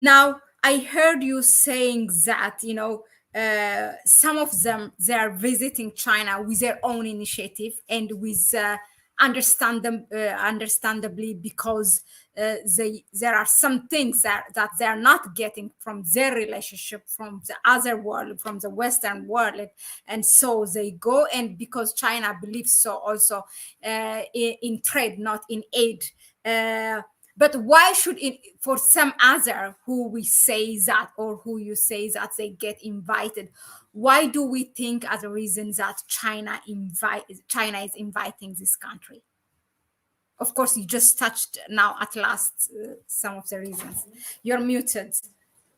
Now, I heard you saying that, some of them, they are visiting China with their own initiative and with understandably, because there are some things that they are not getting from their relationship from the other world, from the Western world. And so they go, and because China believes so also, in trade, not in aid. But why should it, for some other who we say that, or who you say that they get invited, why do we think as a reason that China is inviting this country? Of course, you just touched now at last some of the reasons. You're muted.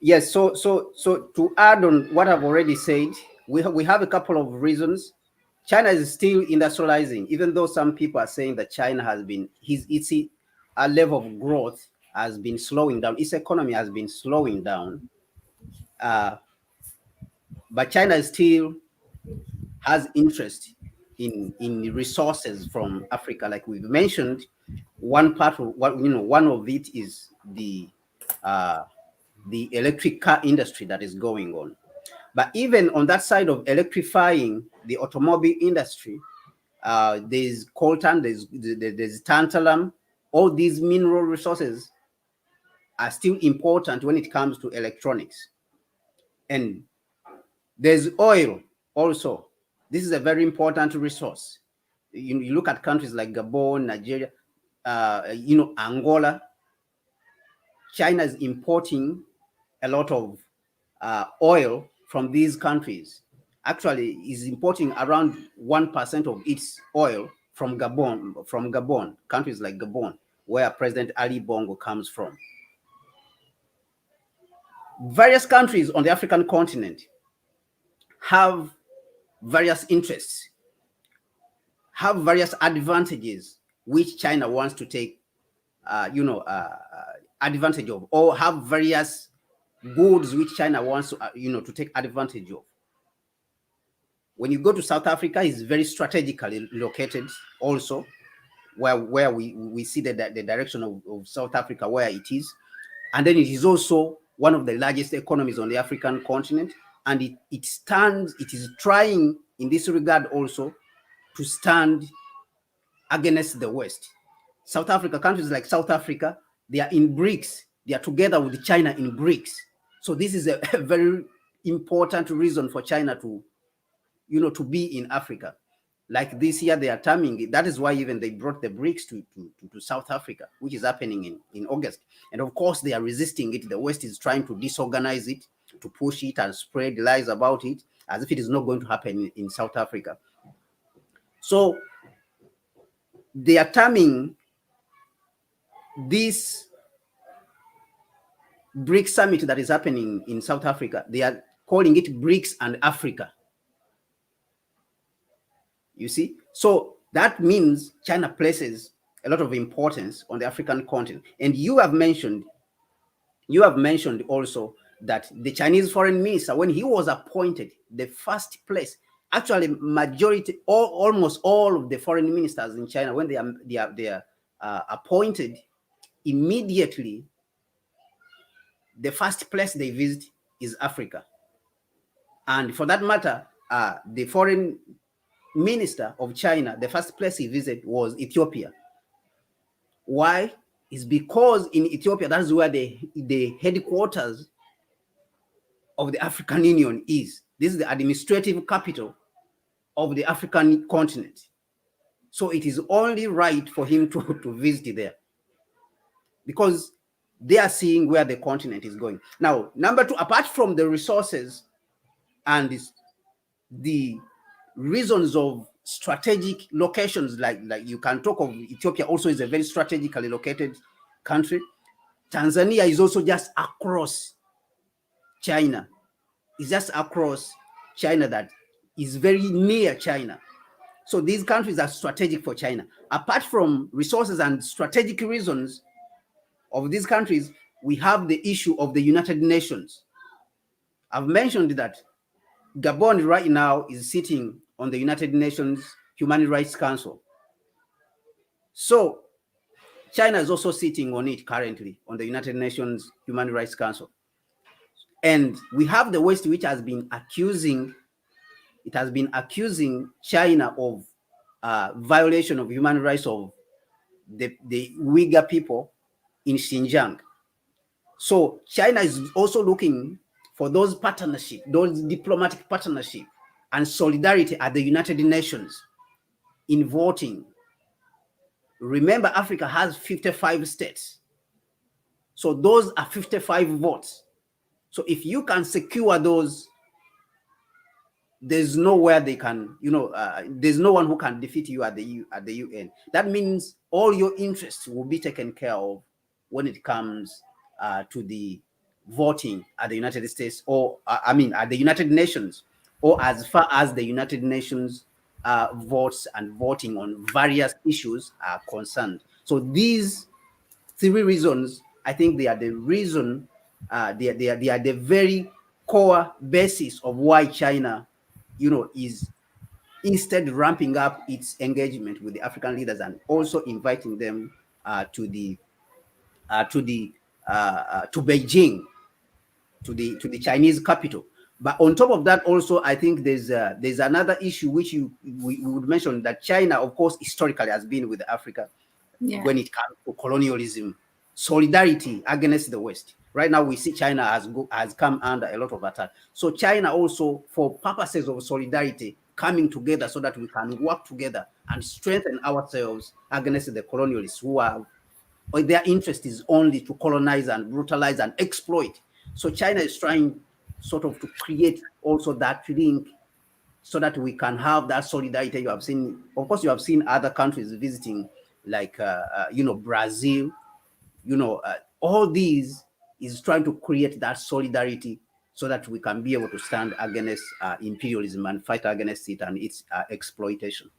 Yes, so to add on what I've already said, we have a couple of reasons. China is still industrializing, even though some people are saying that China has been its a level of growth has been slowing down. Its economy has been slowing down, but China still has interest in the resources from Africa, like we've mentioned. One part of one of it is the electric car industry that is going on. But even on that side of electrifying the automobile industry, there's coltan, there's tantalum. All these mineral resources are still important when it comes to electronics. And there's oil also. This is a very important resource. You look at countries like Gabon, Nigeria, Angola. China is importing a lot of oil from these countries. Actually, is importing around 1% of its oil from Gabon, countries like Gabon, where President Ali Bongo comes from. Various countries on the African continent have various interests, have various advantages which China wants to take, advantage of, or have various goods which China wants to, to take advantage of. When you go to South Africa, it's very strategically located also, where we see the direction of South Africa, where it is. And then it is also one of the largest economies on the African continent. And it is trying in this regard also to stand against the West. South Africa, countries like South Africa, they are in BRICS. They are together with China in BRICS. So this is a very important reason for China to be in Africa. Like this year, they are terming it. That is why even they brought the BRICS to South Africa, which is happening in August. And of course, they are resisting it. The West is trying to disorganize it, to push it and spread lies about it, as if it is not going to happen in South Africa. So they are terming this BRICS summit that is happening in South Africa, they are calling it BRICS and Africa. You see? So that means China places a lot of importance on the African continent. And you have mentioned also that the Chinese foreign minister, when he was appointed, the first place, actually almost all of the foreign ministers in China, when they are appointed, immediately the first place they visit is Africa. And for that matter, the foreign minister of China, the first place he visited was Ethiopia. Why? It's because in Ethiopia, that's where the headquarters of the African Union is. This is the administrative capital of the African continent. So it is only right for him to visit there, because they are seeing where the continent is going. Now, number two, apart from the resources and the reasons of strategic locations, like you can talk of Ethiopia also is a very strategically located country. Tanzania is also just across China. It's just across China, that is very near China. So these countries are strategic for China. Apart from resources and strategic reasons of these countries, we have the issue of the United Nations. I've mentioned that Gabon right now is sitting on the United Nations Human Rights Council. So China is also sitting on it currently on the United Nations Human Rights Council. And we have the West, which has been accusing China of violation of human rights of the Uyghur people in Xinjiang. So China is also looking for those partnership, those diplomatic partnership and solidarity at the United Nations in voting. Remember, Africa has 55 states. So those are 55 votes. So if you can secure those, there's nowhere they can, there's no one who can defeat you at the UN. That means all your interests will be taken care of when it comes to the voting at the United States, or at the United Nations, or as far as the United Nations votes and voting on various issues are concerned. So these three reasons, I think they are the reason, they are the very core basis of why China, is instead ramping up its engagement with the African leaders and also inviting them to Beijing, to the Chinese capital. But on top of that, also, I think there's another issue which we would mention, that China, of course, historically has been with Africa when it comes to colonialism, solidarity against the West. Right now, we see China has come under a lot of attack. So China also, for purposes of solidarity, coming together so that we can work together and strengthen ourselves against the colonialists who are, or their interest is only to colonize and brutalize and exploit. So China is trying sort of to create also that link so that we can have that solidarity. You have seen, of course, you have seen other countries visiting, like, Brazil, all these is trying to create that solidarity so that we can be able to stand against imperialism and fight against it and its exploitation.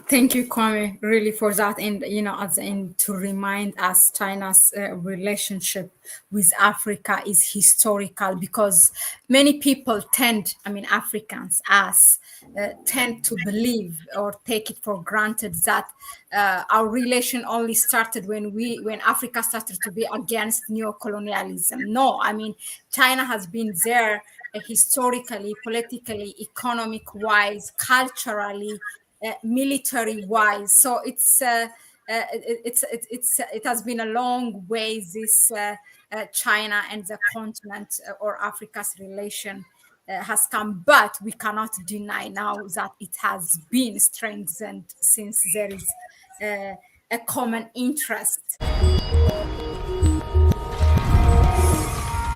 Thank you, Kwame, really for that. And, and to remind us, China's relationship with Africa is historical, because many people Africans, tend to believe or take it for granted that our relation only started when Africa started to be against neocolonialism. No, China has been there historically, politically, economic-wise, culturally, military-wise. So it has been a long way, this China and the continent or Africa's relation has come, but we cannot deny now that it has been strengthened since there is a common interest.